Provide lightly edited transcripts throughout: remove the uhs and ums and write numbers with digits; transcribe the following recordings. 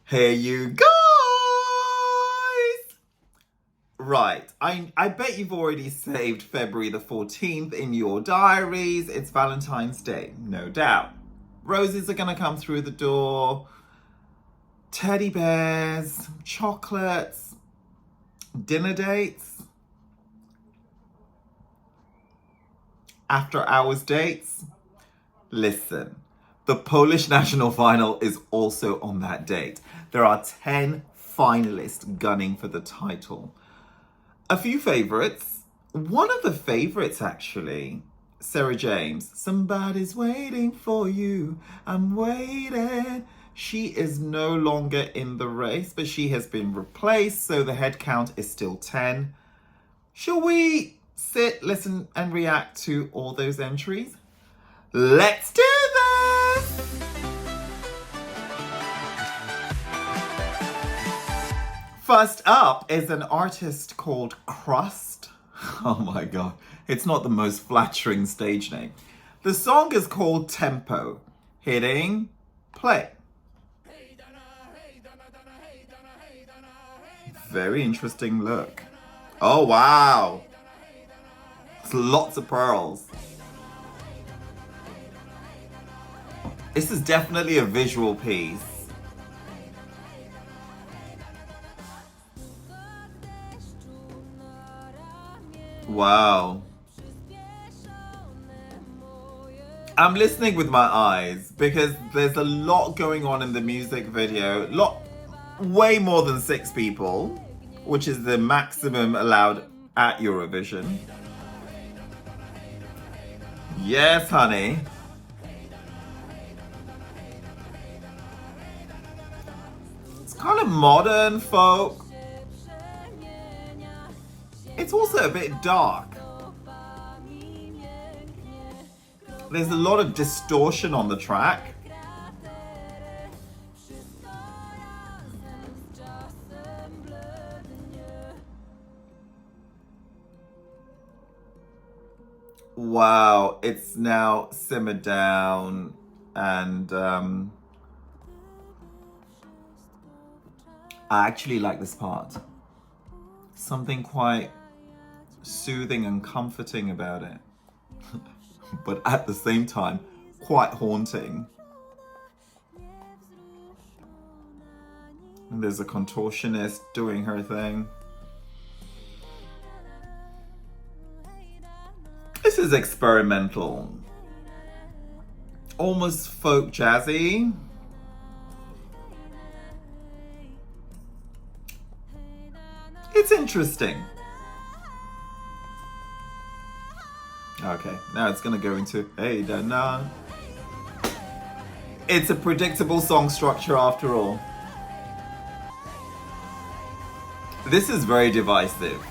Hey you guys! Right, I bet you've already saved February the 14th in your diaries. It's Valentine's Day, no doubt. Roses are gonna come through the door, teddy bears, chocolates, dinner dates, after hours dates. Listen, the Polish national final is also on that date. There are 10 finalists gunning for the title. A few favourites. One of the favourites, actually, Sarah James. Somebody's waiting for you. I'm waiting. She is no longer in the race, but she has been replaced, so the head count is still 10. Shall we sit, listen, and react to all those entries? Let's do this! First up is an artist called Chrust. Oh my god, it's not the most flattering stage name. The song is called Tempo. Hitting play. Very interesting look. Oh wow. It's lots of pearls. This is definitely a visual piece. Wow. I'm listening with my eyes because there's a lot going on in the music video. Way more than 6 people, which is the maximum allowed at Eurovision. Yes, honey. It's kind of modern folk. It's also a bit dark. There's a lot of distortion on the track. Wow, it's now simmered down and I actually like this part. Something quite soothing and comforting about it. But at the same time, quite haunting. And there's a contortionist doing her thing. This is experimental. Almost folk jazzy. It's interesting. Okay, now it's gonna go into Hey Dana. It's a predictable song structure after all. This is very divisive.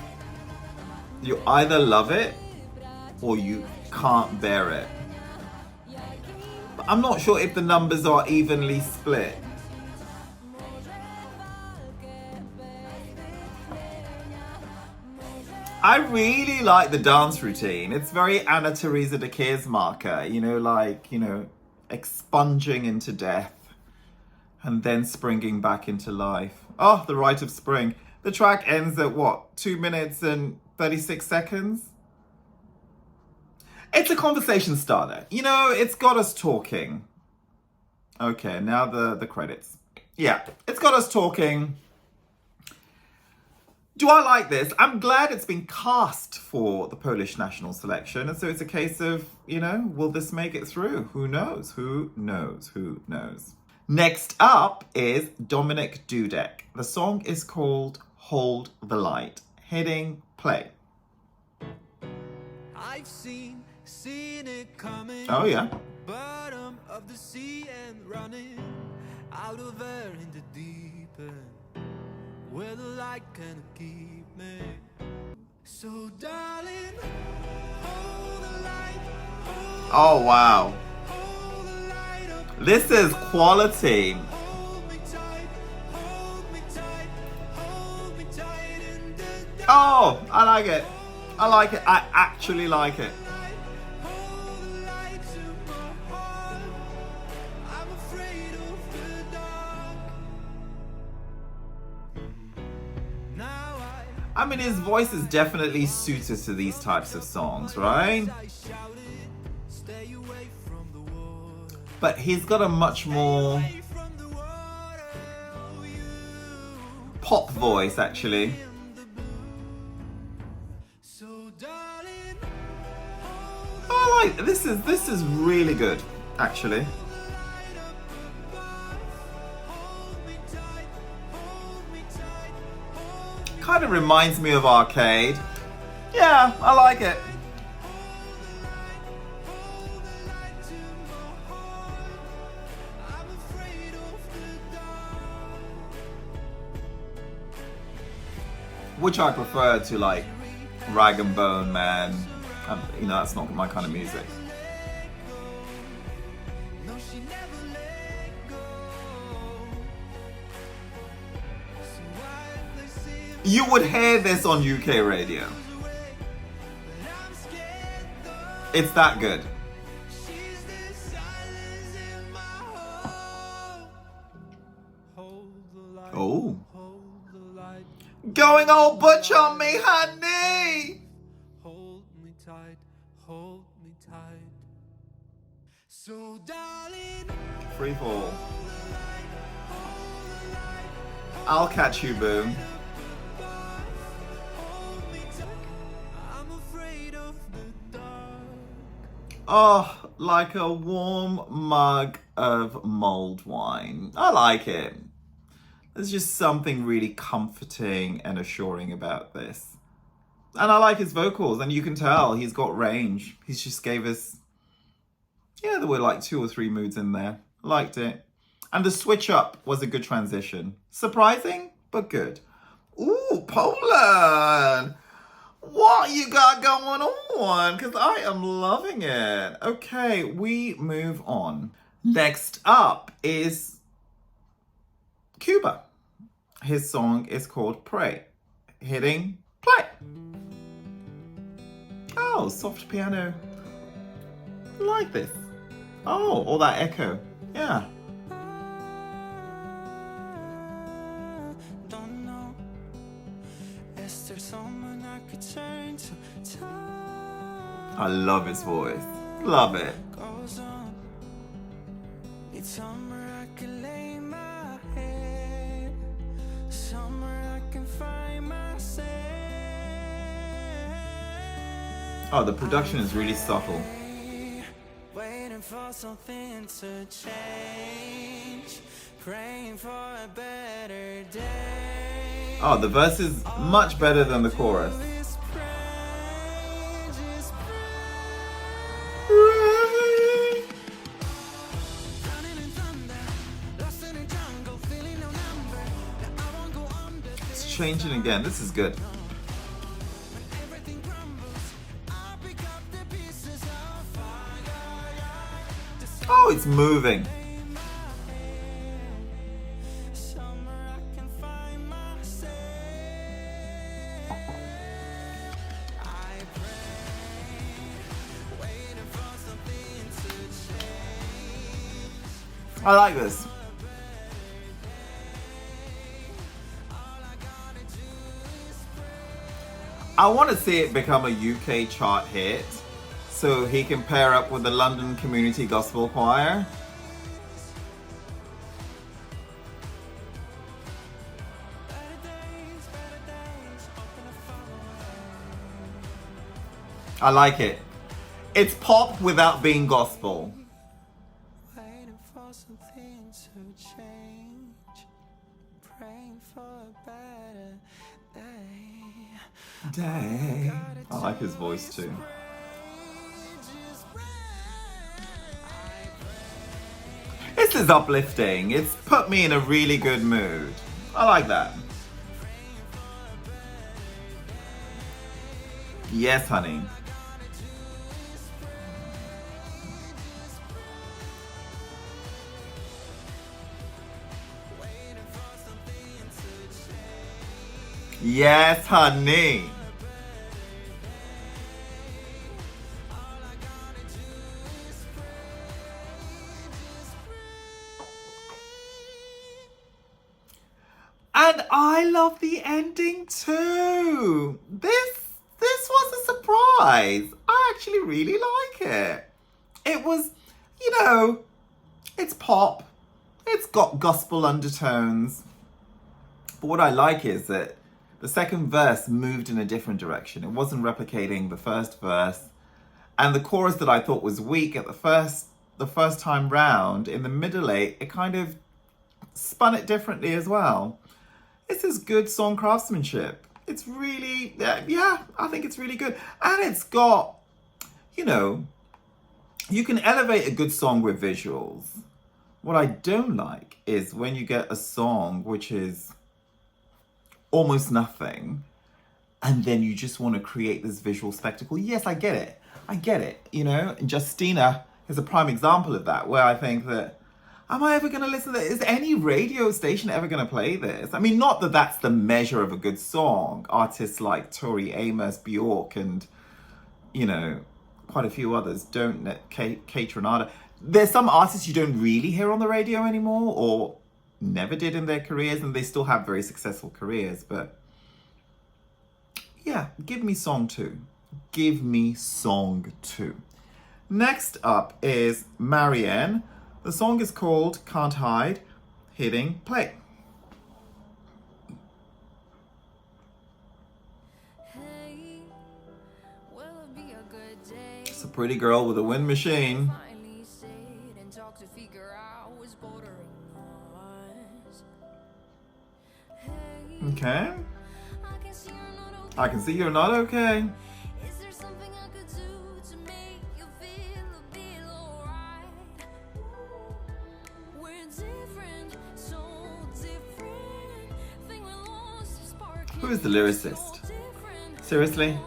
You either love it or you can't bear it. But I'm not sure if the numbers are evenly split. I really like the dance routine. It's very Anna Teresa de Keersmaker, expunging into death and then springing back into life. Oh, the rite of spring. The track ends at what, 2 minutes and 36 seconds? It's a conversation starter. It's got us talking. Okay, now the credits. Yeah, it's got us talking. Do I like this? I'm glad it's been cast for the Polish national selection. And so it's a case of, will this make it through? Who knows? Who knows? Who knows? Next up is Dominik Dudek. The song is called Hold the Light. Hitting play. I've seen it coming. Oh yeah. Bottom of the sea and running out of air in the deep end. Where the light can keep me. So darling, hold the light. Oh wow. Hold the light up. This is quality. Hold me tight. Hold me tight. Hold me tight in the dark. Oh, I like it. I like it. I actually like it. Hold the light to my heart. I'm afraid of the dark. Now I mean, his voice is definitely suited to these types of songs, right? I shouted, stay away from the water. But he's got a much more Away from the water, oh, you pop voice, actually. in the blue. So darling, I like this is really good, actually. light up above. Hold me tight, hold me tight, hold me Kind of reminds me of Arcade. Yeah, I like it. hold the light to my heart. I'm afraid of the dark. Which I prefer to like Rag and Bone Man. You know, that's not my kind of music. No, she never let go. So why they say You would hear this on UK radio. away, but I'm scared though. It's that good. She's the silence in my heart. Hold the light. Oh. Hold the light. Going all butch on me, honey! Hold me tight. Hold me tight. So darling, Free fall. I'll catch you, boo. hold me tight. I'm afraid of the dark. Oh, like a warm mug of mulled wine. I like it. There's just something really comforting and assuring about this. And I like his vocals, and you can tell he's got range. He's just gave us, yeah, there were like 2 or 3 moods in there. Liked it. And the switch up was a good transition. Surprising, but good. Ooh, Poland! What you got going on? Because I am loving it. Okay, we move on. Next up is Kuba. His song is called Pray. Hitting play. Oh, soft piano. I like this. Oh, all that echo. Yeah. Don't know. Is there someone I could turn to? Time I love his voice. Love it. goes on. Need somewhere I can lay my head. Somewhere I can find myself. Oh, the production is really subtle. Waiting for something to change. Praying for a better day. Oh, the verse is much better than the chorus. Just pray, just Drowning in thunder, lost in a jungle, feeling no number. Now I won't go under. It's changing again. This is good. Everything crumbles. I pick up the pieces of fire. Oh, it's moving. Somewhere I can find myself. I pray, waiting for something to change. I like this. I want to see it become a UK chart hit so he can pair up with the London Community Gospel Choir. I like it. It's pop without being gospel. Waiting for something to change. Praying for a better day. Day. I like his voice too. This is uplifting. It's put me in a really good mood. I like that. Yes, honey. Yes, honey. And And I love the ending too. This was a surprise. I actually really like it. It was, it's pop. It's got gospel undertones. But what I like is that the second verse moved in a different direction. It wasn't replicating the first verse. And the chorus that I thought was weak at the first time round, in the middle eight, it kind of spun it differently as well. This is good song craftsmanship. It's really, I think it's really good. And it's got, you can elevate a good song with visuals. What I don't like is when you get a song which is almost nothing, and then you just want to create this visual spectacle. Yes, I get it. And Justyna is a prime example of that, where I think that, am I ever going to listen to this? Is any radio station ever going to play this? I mean, not that that's the measure of a good song. Artists like Tori Amos, Bjork, and, quite a few others don't, Kate Renata. There's some artists you don't really hear on the radio anymore, or never did in their careers, and they still have very successful careers. But yeah, give me song 2. Give me song 2. Next up is Marien. The song is called Can't Hide, hitting play. It's a pretty girl with a wind machine. Okay. I can see you're not okay. Who is the lyricist? Seriously?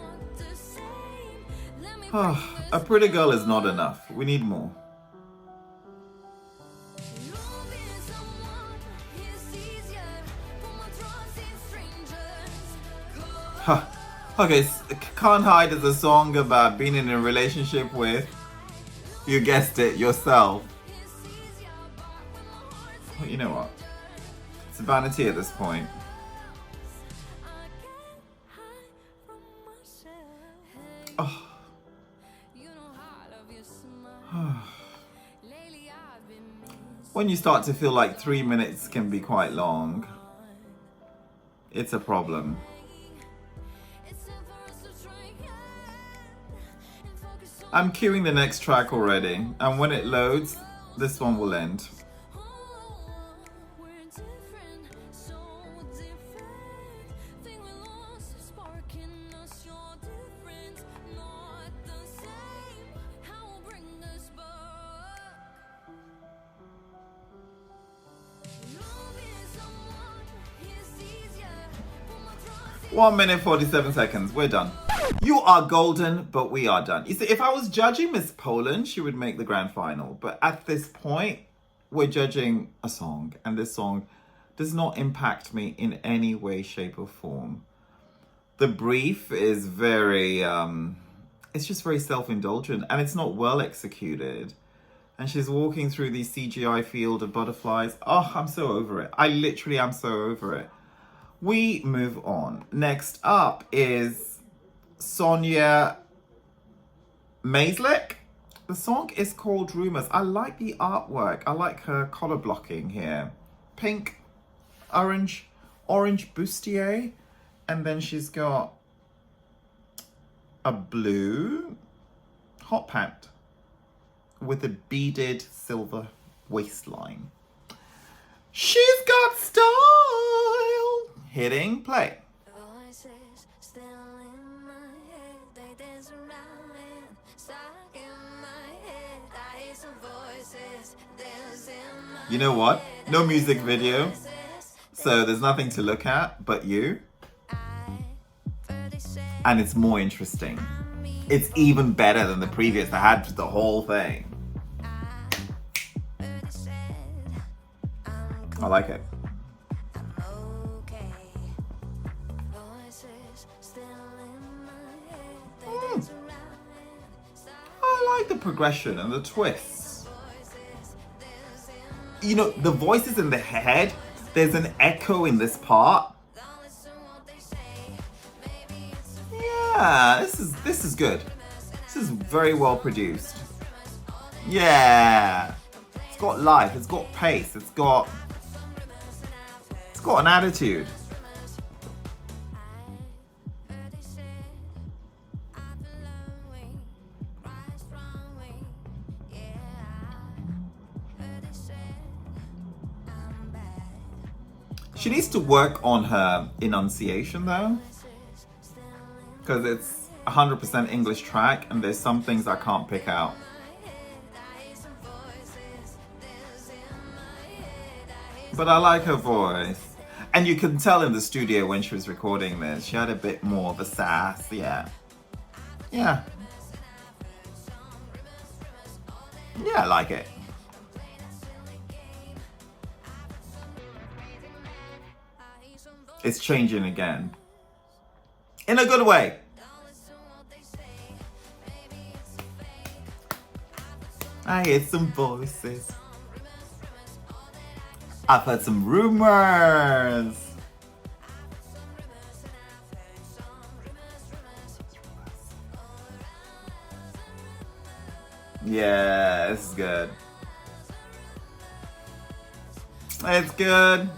Oh, a pretty girl is not enough. We need more. Huh. Okay, Can't Hide is a song about being in a relationship with, you guessed it, yourself. Well, you know what? It's vanity at this point. Oh. When you start to feel like 3 minutes can be quite long, it's a problem. I'm queuing the next track already, and when it loads, this one will end. One minute, 47 seconds. We're done. You are golden, but we are done. You see, if I was judging Miss Poland, she would make the grand final. But at this point, we're judging a song. And this song does not impact me in any way, shape, or form. The brief is very, it's just very self-indulgent. And it's not well executed. And she's walking through the CGI field of butterflies. Oh, I'm so over it. I literally am so over it. We move on. Next up is Sonia Maselik. The song is called Rumours. I like the artwork. I like her color blocking here. Pink, orange bustier. And then she's got a blue hot pant with a beaded silver waistline. She's got style. Hitting play. Voices still in my head, they dance around and stuck in my head. I hear some voices dance in my head. You know what? No music video, so there's nothing to look at but you. And it's more interesting. It's even better than the previous that had the whole thing. I like it. I like the progression and the twists. You know, the voices in the head There's an echo in this part. Yeah, this is good. This is very well produced. Yeah. It's got life, it's got pace, it's got an attitude. She needs to work on her enunciation though, because it's 100% English track and there's some things I can't pick out. But I like her voice. And you can tell in the studio when she was recording this, she had a bit more of a sass, yeah. Yeah. Yeah, I like it. It's changing again. In a good way. I hear some voices. I've heard some rumors. Yeah, this is good. It's good.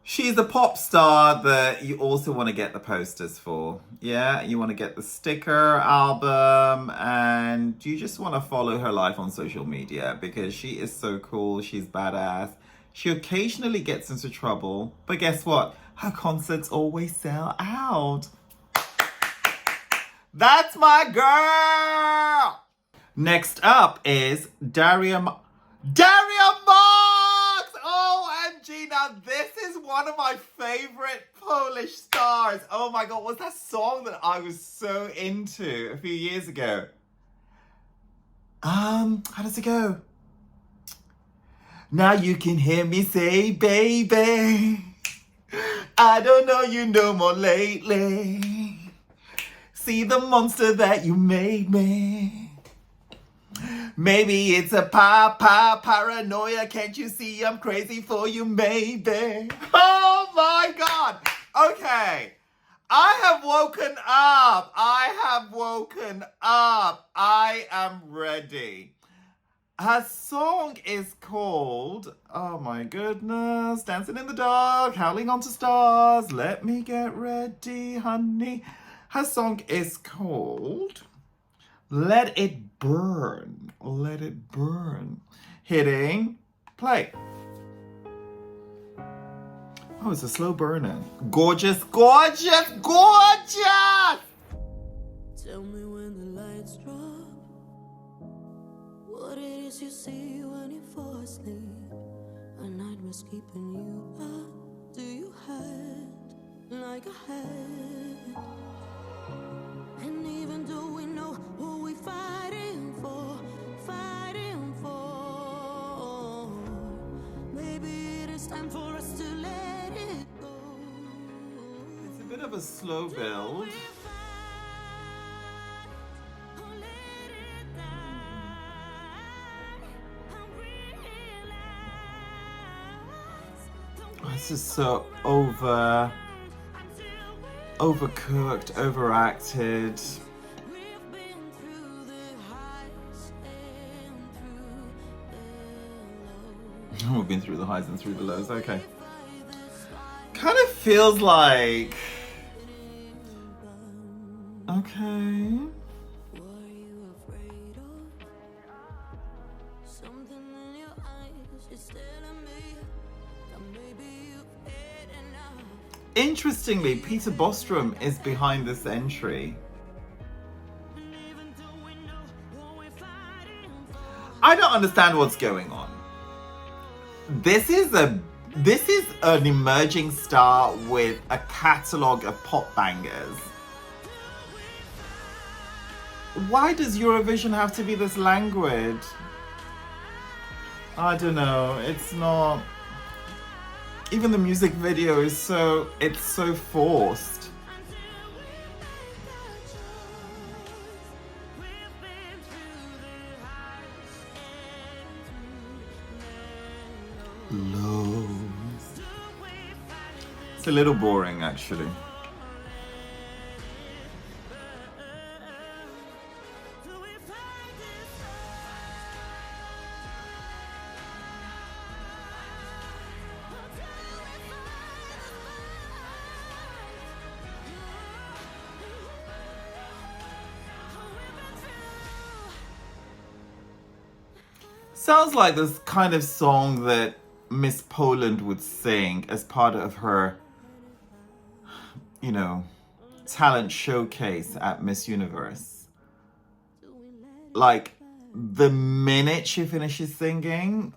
She's a pop star that you also want to get the posters for. Yeah, you want to get the sticker album and you just want to follow her life on social media because she is so cool. She's badass. She occasionally gets into trouble, but guess what? Her concerts always sell out. That's my girl! Next up is Daria Marx! OMG, now this is one of my favorite Polish stars. Oh my god, what's that song that I was so into a few years ago? How does it go? Now you can hear me say, baby, I don't know you no more lately. See the monster that you made me. Maybe it's a paranoia. Can't you see I'm crazy for you, maybe? Oh my god. Okay. I have woken up. I am ready. Her song is called, oh my goodness, Dancing in the Dark, Howling onto Stars, Let Me Get Ready, Honey. Her song is called Let It Burn. Let It Burn. Hitting play. Oh, it's a slow burner. Gorgeous, gorgeous, gorgeous! Tell me when the lights drop, what it is you see when you fall asleep. A nightmare's keeping you up. Do you hide like a head? And even though we know who we fighting for, maybe it is time for us to let it go. It's a bit of a slow build. This is so overcooked, overacted. We've been through the highs and through the lows, okay. Kind of feels like... Okay. Interestingly, Peter Bostrom is behind this entry. I don't understand what's going on. This is an emerging star with a catalogue of pop bangers. Why does Eurovision have to be this languid? I don't know, it's not... Even the music video is so forced. close. It's a little boring, actually. Sounds like this kind of song that Miss Poland would sing as part of her, you know, talent showcase at Miss Universe. Like, the minute she finishes singing,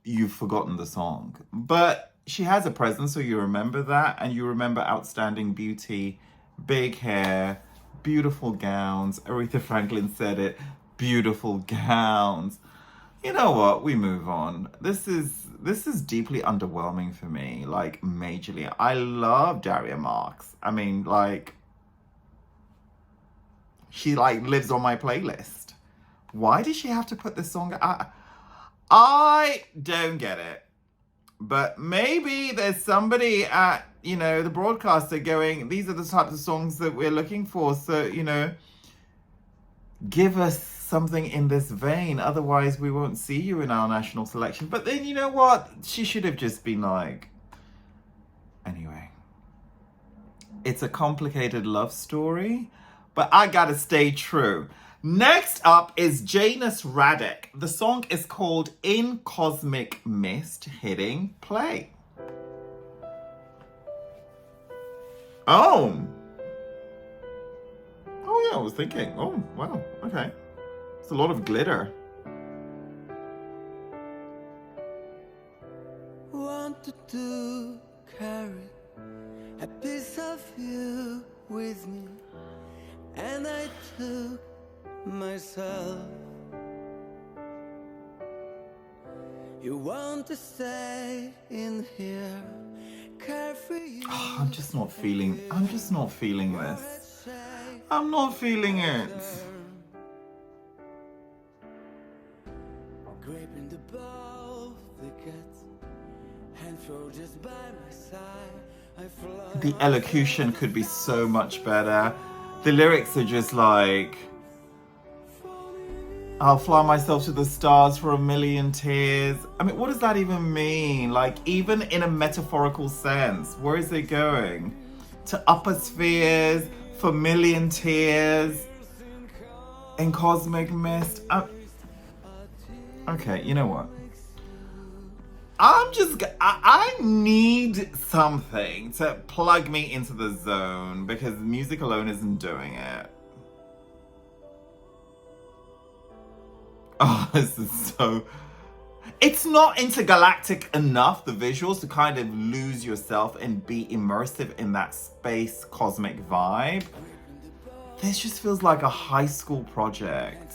you've forgotten the song. But she has a presence, so you remember that, and you remember outstanding beauty, big hair, beautiful gowns. Aretha Franklin said it, beautiful gowns. You know what? We move on. This is deeply underwhelming for me, like majorly. I love Daria Marx. I mean, like, she like lives on my playlist. Why did she have to put this song? I don't get it. But maybe there's somebody at, you know, the broadcaster going, these are the types of songs that we're looking for. So, you know, give us something in this vein, otherwise we won't see you in our national selection. But then, you know what, she should have just been like, anyway, it's a complicated love story, but I gotta stay true. Next up is Janusz Radek. The song is called In Cosmic Mist. Hitting play. Oh yeah, I was thinking, oh wow, okay. It's a lot of glitter. Wanted to carry a piece of you with me, and I took myself. You want to stay in here, carefree. I'm just not feeling this. I'm not feeling it. Gripping the bow, the cat, and throw just by my side. I fly. The elocution could be so much better. The lyrics are just like, I'll fly myself to the stars for a million tears. I mean, what does that even mean? Like, even in a metaphorical sense, where is it going? To upper spheres, for million tears, in cosmic mist. Okay, you know what? I need something to plug me into the zone because music alone isn't doing it. Oh, this is so... It's not intergalactic enough, the visuals, to kind of lose yourself and be immersive in that space cosmic vibe. This just feels like a high school project.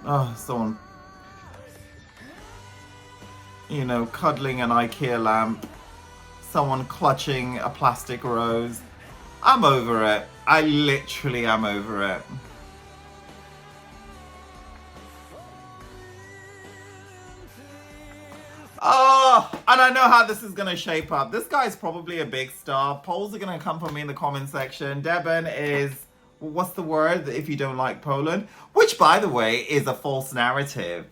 Oh, someone, you know, cuddling an IKEA lamp. Someone clutching a plastic rose. I'm over it. I literally am over it. Oh, and I know how this is going to shape up. This guy's probably a big star. Polls are going to come for me in the comment section. Deban is, what's the word if you don't like Poland? Which, by the way, is a false narrative.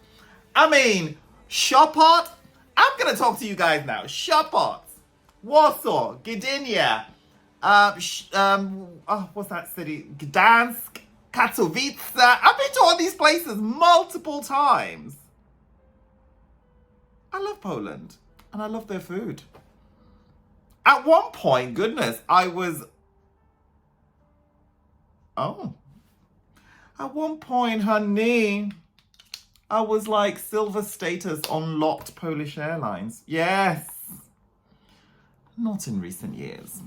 I mean, Sopot. I'm going to talk to you guys now. Sopot, Warsaw, Gdynia, what's that city? Gdansk, Katowice. I've been to all these places multiple times. I love Poland and I love their food. At one point, goodness, at one point, honey, I was like silver status on locked Polish Airlines. Yes. Not in recent years.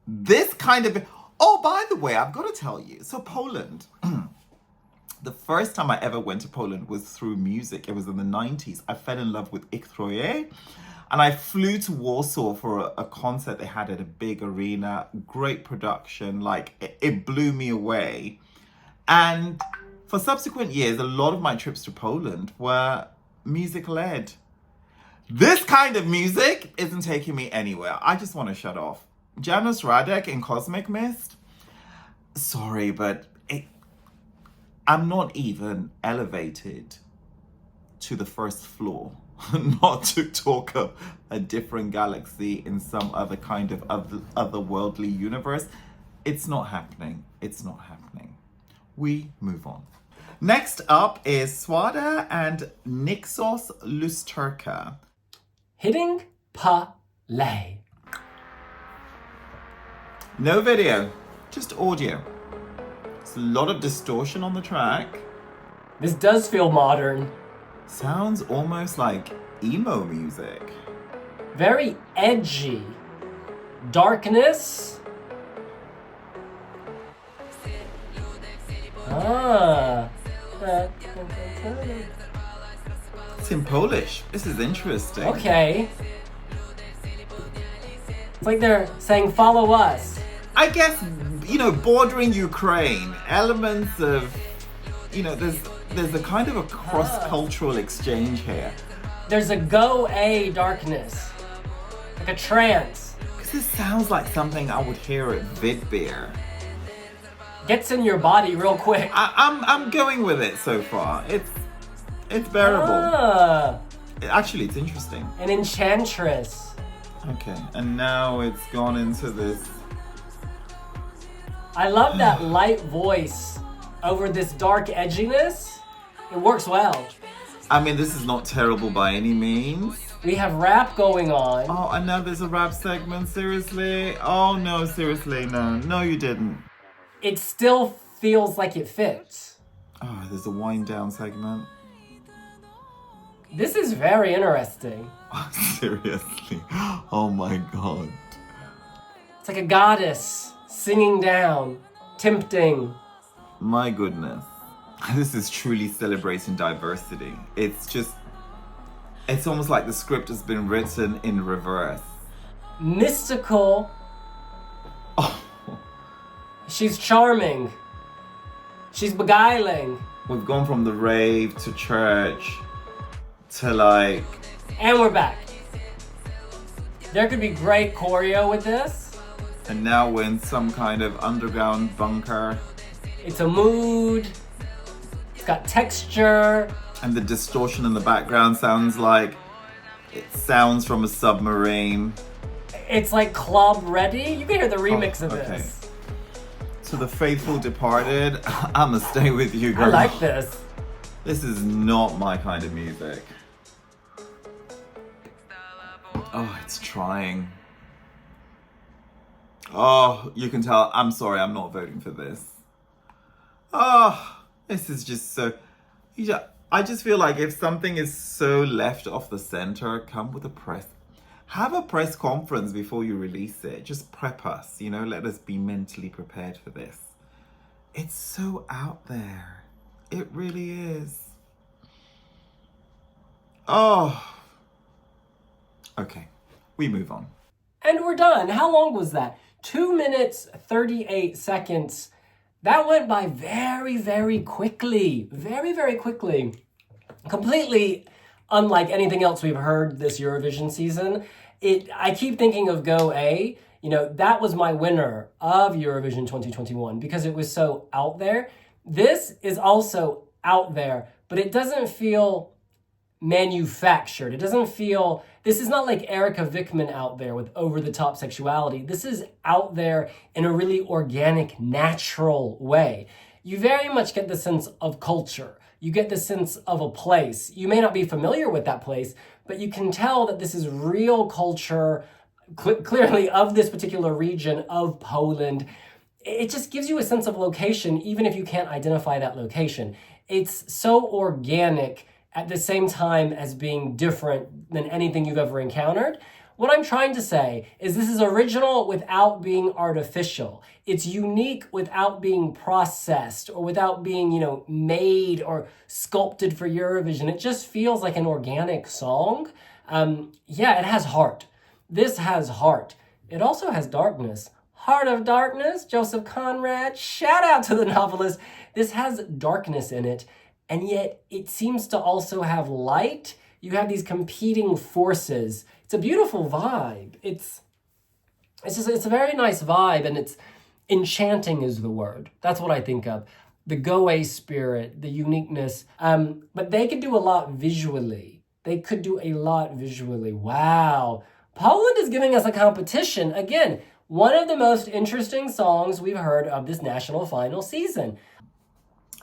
This kind of... Oh, by the way, I've got to tell you. So Poland... The first time I ever went to Poland was through music. It was in the 90s. I fell in love with Ich Troje. And I flew to Warsaw for a concert they had at a big arena. Great production. Like, it blew me away. And for subsequent years, a lot of my trips to Poland were music-led. This kind of music isn't taking me anywhere. I just want to shut off. Janusz, Radek in Cosmic Mist? Sorry, but I'm not even elevated to the first floor. Not to talk of a different galaxy in some other kind of otherworldly universe. It's not happening. It's not happening. We move on. Next up is Swada and Niczos Lusterka. Hitting play. No video, just audio. There's a lot of distortion on the track. This does feel modern. Sounds almost like emo music. Very edgy. Darkness. Ah. It's in Polish. This is interesting. Okay. It's like they're saying, follow us. I guess, bordering Ukraine, elements of, there's a kind of a cross-cultural exchange here. There's a go-a darkness. Like a trance. Because this sounds like something I would hear at Vidbeer. Gets in your body real quick. I'm going with it so far. It's bearable. Actually, it's interesting. An enchantress. Okay, and now it's gone into this. I love that light voice over this dark edginess. It works well. I mean, this is not terrible by any means. We have rap going on. Oh, and now there's a rap segment, seriously? Oh no, seriously, no. No, you didn't. It still feels like it fits. Oh, there's a wind down segment. This is very interesting. Seriously. Oh my god. It's like a goddess singing down, tempting. My goodness. This is truly celebrating diversity. It's almost like the script has been written in reverse. Mystical. Oh. She's charming. She's beguiling. We've gone from the rave to church to And we're back. There could be great choreo with this. And now we're in some kind of underground bunker. It's a mood. It's got texture. And the distortion in the background sounds from a submarine. It's like club ready. You can hear the remix of this. So the faithful departed. I'ma stay with you, girl. I like this. This is not my kind of music. Oh, it's trying. Oh, you can tell. I'm sorry, I'm not voting for this. Oh, this is just so... I just feel like if something is so left off the center, come with a press. Have a press conference before you release it. Just prep us, let us be mentally prepared for this. It's so out there. It really is. Oh. Okay, we move on. And we're done. How long was that? 2 minutes, 38 seconds. That went by very, very quickly. Very, very quickly. Completely unlike anything else we've heard this Eurovision season. I keep thinking of Go A. That was my winner of Eurovision 2021 because it was so out there. This is also out there, but it doesn't feel manufactured. This is not like Erika Vickman out there with over-the-top sexuality. This is out there in a really organic, natural way. You very much get the sense of culture. You get the sense of a place. You may not be familiar with that place, but you can tell that this is real culture, clearly of this particular region of Poland. It just gives you a sense of location, even if you can't identify that location. It's so organic at the same time as being different than anything you've ever encountered. What I'm trying to say is this is original without being artificial. It's unique without being processed or without being, made or sculpted for Eurovision. It just feels like an organic song. It has heart. This has heart. It also has darkness. Heart of Darkness, Joseph Conrad. Shout out to the novelist. This has darkness in it, and yet it seems to also have light. You have these competing forces. It's a beautiful vibe. It's a very nice vibe, and it's enchanting is the word. That's what I think of. The Goe spirit, the uniqueness. But they could do a lot visually. Wow. Poland is giving us a competition. Again, one of the most interesting songs we've heard of this national final season.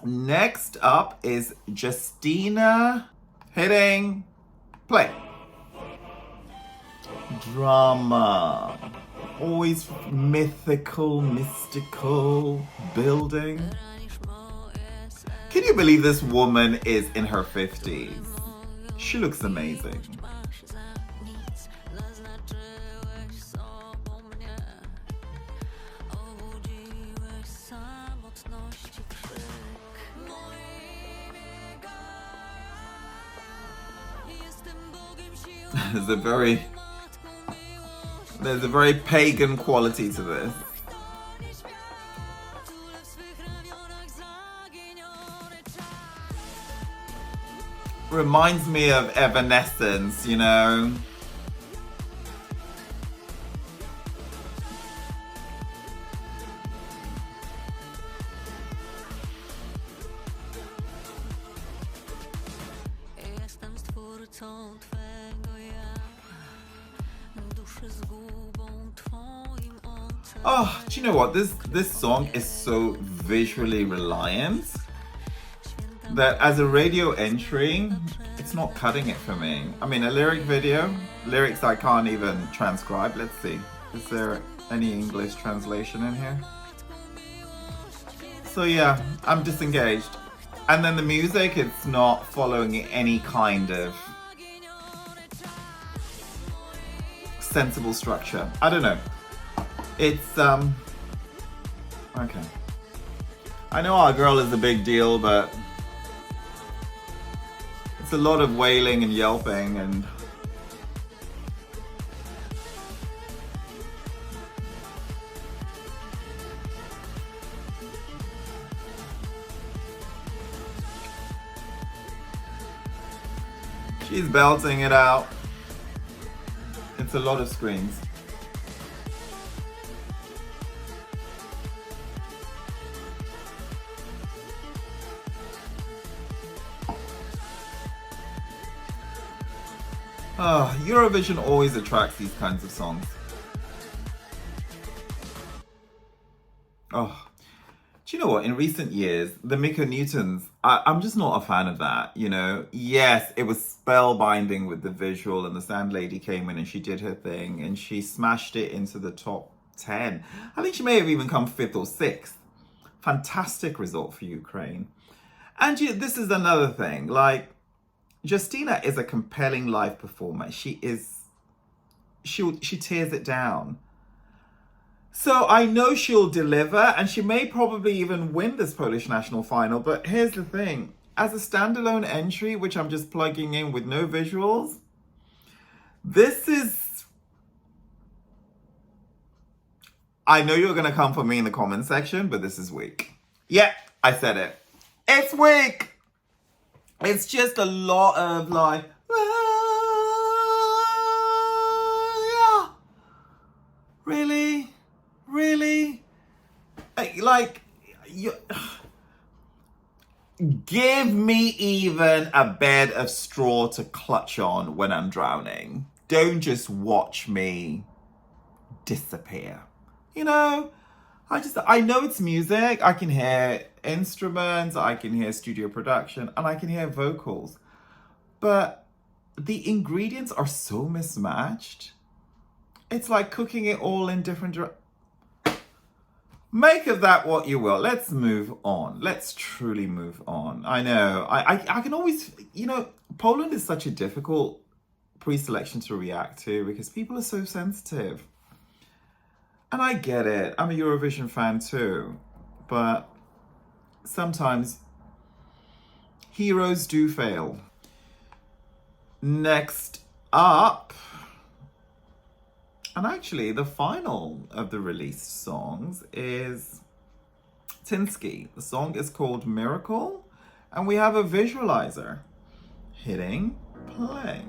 Next up is Justyna hitting play. Drama. Always mystical building. Can you believe this woman is in her 50s? She looks amazing. There's a very pagan quality to this. Reminds me of Evanescence, you know. Oh, do you know what? This song is so visually reliant that as a radio entry, it's not cutting it for me. I mean, a lyrics I can't even transcribe. Let's see. Is there any English translation in here? So yeah, I'm disengaged. And then the music, it's not following any kind of sensible structure. I don't know. It's, okay. I know our girl is a big deal, but it's a lot of wailing and yelping and she's belting it out. It's a lot of screams. Eurovision always attracts these kinds of songs. Oh, do you know what? In recent years, the Miko Newtons, I'm just not a fan of that, you know? Yes, it was spellbinding with the visual, and the Sand Lady came in and she did her thing and she smashed it into the top 10. I think she may have even come 5th or 6th. Fantastic result for Ukraine. And this is another thing, like, Justyna is a compelling live performer. She tears it down. So I know she'll deliver, and she may probably even win this Polish national final. But here's the thing. As a standalone entry, which I'm just plugging in with no visuals, this is... I know you're going to come for me in the comment section, but this is weak. Yeah, I said it. It's weak. It's just a lot of like, yeah, really, like, give me even a bed of straw to clutch on when I'm drowning. Don't just watch me disappear. You know, I know it's music. I can hear instruments, I can hear studio production, and I can hear vocals. But the ingredients are so mismatched. It's like cooking it all in different Make of that what you will. Let's move on. Let's truly move on. I know. I can always, you know, Poland is such a difficult pre-selection to react to because people are so sensitive. And I get it. I'm a Eurovision fan too. But sometimes heroes do fail. Next up, And actually, the final of the released songs is Tynsky. The song is called Miracle, and we have a visualizer hitting play.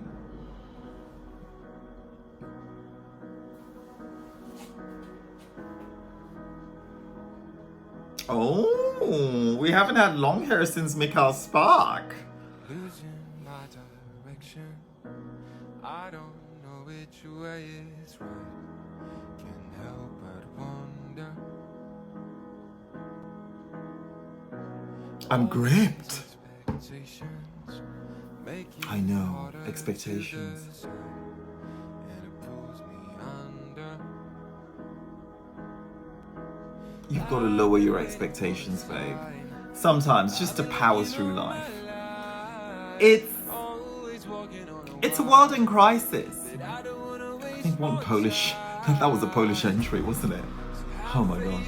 Oh, we haven't had long hair since Mikhail Spark. Losing my direction. I don't know which way is right. Can't help but wonder. I'm gripped. Expectations make it I know, harder to expectations. decide, and it pulls me under. You've got to lower your expectations, babe. Sometimes, just to power through life. It's a world in crisis. I think one Polish, that was a Polish entry, wasn't it? Oh my god.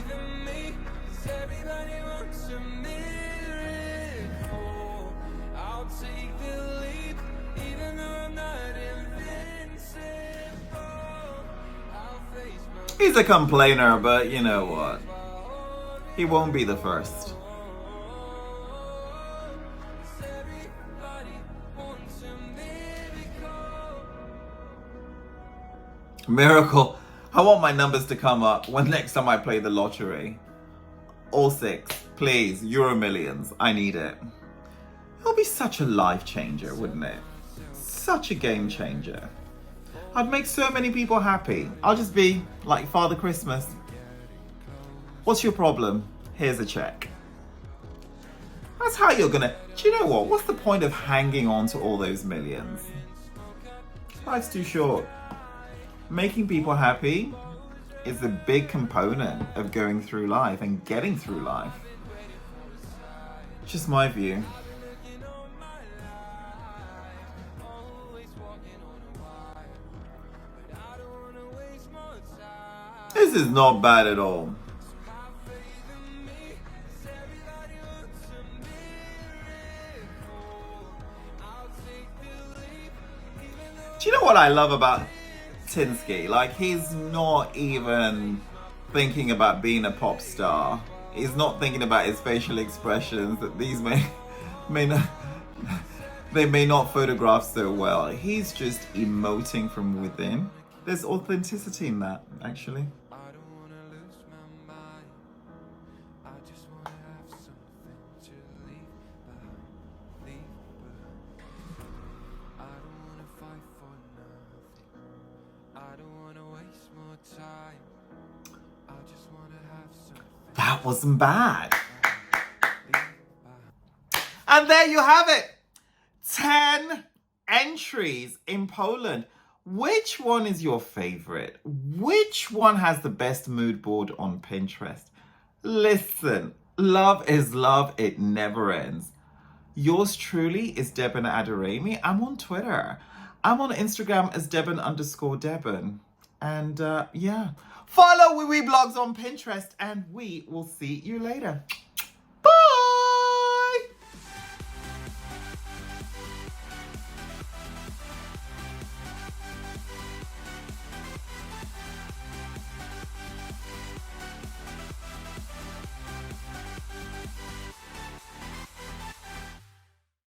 He's a complainer, but you know what? He won't be the first. Miracle. I want my numbers to come up when next time I play the lottery. All 6, please, Euro Millions. I need it. It'll be such a life changer, wouldn't it? Such a game changer. I'd make so many people happy. I'll just be like Father Christmas. What's your problem? Here's a check. That's how you're gonna... Do you know what? What's the point of hanging on to all those millions? Life's too short. Making people happy is a big component of going through life and getting through life. Just my view. This is not bad at all. Do you know what I love about Tynsky? Like, he's not even thinking about being a pop star. He's not thinking about his facial expressions, that these may not they may not photograph so well. He's just emoting from within. There's authenticity in that, actually. I don't wanna lose my mind. I just wanna have something to leave behind. I don't wanna fight for nothing. I don't wanna waste more time. I just wanna have something. That wasn't bad. And there you have it. 10 entries in Poland. Which one is your favorite? Which one has the best mood board on Pinterest? Listen, love is love. It never ends. Yours truly is Deban Adorami. I'm on Twitter. I'm on Instagram as Deban_Deban. And yeah, follow Wee Wee Blogs on Pinterest and we will see you later.